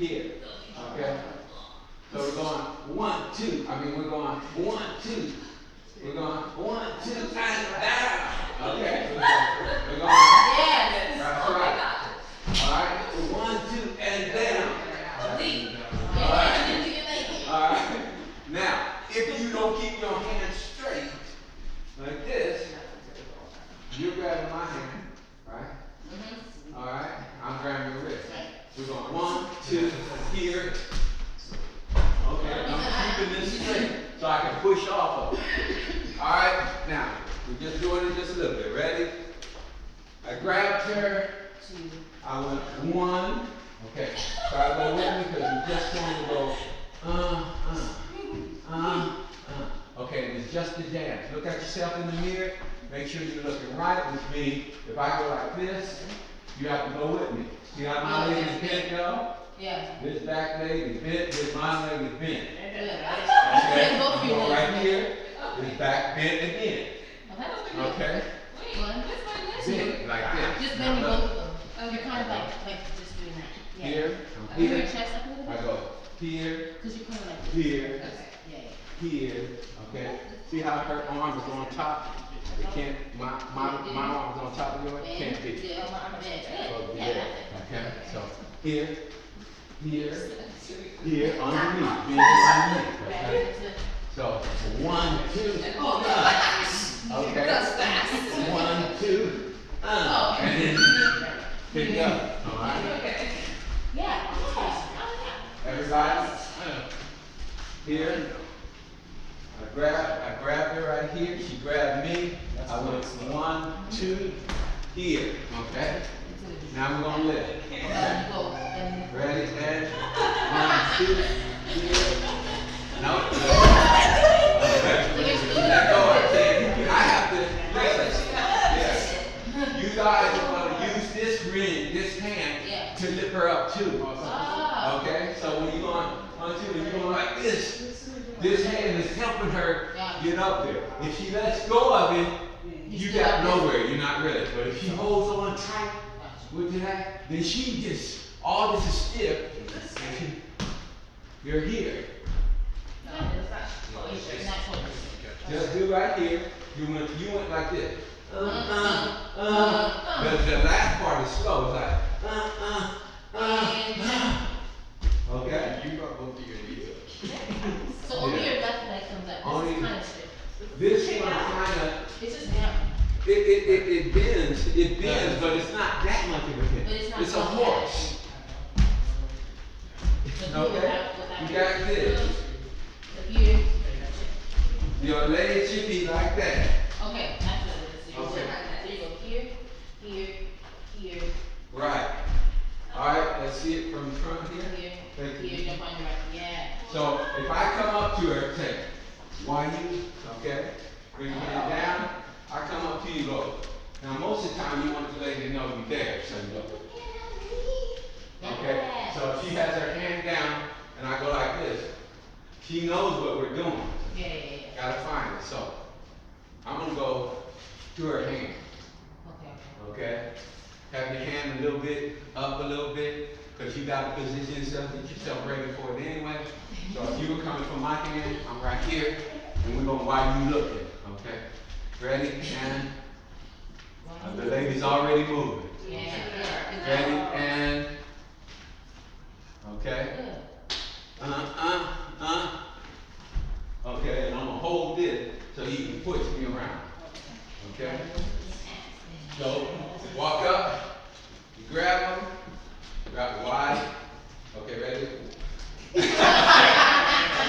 here. Okay? So we're going 1, 2. We're going 1, 2. We're going 1, 2, and down. Okay? We're going. Yes. That's right. All right. 1, 2, and down. All right. All right. Now, if you don't keep your hands straight like this, you're grabbing my hand, right? All right. I'm grabbing your wrist. We're going 1, 2, here. Okay. I'm keeping this straight so I can push off of it. All right. Now, we're just doing it just a little bit. Ready? I grabbed her. I went 1. Okay. Try to go with me because we're just going to go. Okay, it's just a dance. Look at yourself in the mirror. Make sure you're looking right, which means if I go like this, you have to go with me. See how my leg is bent, y'all? Yeah. This back leg is bent, this my leg is bent. Okay. I'm going right here, this back bent again. Okay? Bent like this. Just bend both of them. You're kind of like just doing that. Yeah. Here, Move your here. chest up a little bit. I go here, Because you're kind of like here, Okay. Yeah. here. Okay? See how her arm is on top? It can't, my arm is on top of yours? Can't be. Yeah. So, Yeah. yeah. Okay? So, here, underneath, being underneath. Okay? So, 1, 2, okay? That's fast. 1, 2, and then pick up. All right? Okay. Yeah. Everybody? Here. I grabbed her right here. She grabbed me. I went 1, 2, here. Okay? Now we're going to lift. Okay? Ready? And 1, 2, here. No. Let go. I have to listen. Yes. You guys are going to use this ring, this hand, to lift her up too. Okay? So when you're going like this, this hand is helping her get up there. If she lets go of it, you got nowhere. You're not ready. But if she holds on tight with that, then she just, all this is stiff. And you're here. Just do right here. You went like this. The last part is slow. It's like, okay? You got both of your knees up. So only your left leg comes up. Only- This is kind of stiff. This one kind of, It's just down. it bends, but it's not that much of a But bend. it's not It's a so horse. Okay? You got this. If you, Your legs should be like that. okay, that's what it is. So Okay. you go here, here, here, Right. All right, let's see it from the front here. here, Thank you. here, jump on your right. Yeah. So if I come up to her, say, why you, okay? Bring your hand down. I come up to you, go. Now most of the time you want the lady to know you're there, so you go. Okay? So if she has her hand down and I go like this, she knows what we're doing. Yeah. Gotta find it. So I'm gonna go to her hand. Okay. Okay? Have your hand a little bit, up a little bit, because you got to position yourself, get yourself ready for it anyway. So if you were coming from my hand, I'm right here, and we're going to while you looking. Okay? Ready? And the lady's already moving. Yeah. Ready? And okay? Okay, and I'm going to hold this so you can push me around. Okay? So, walk up, you grab them, grab the wide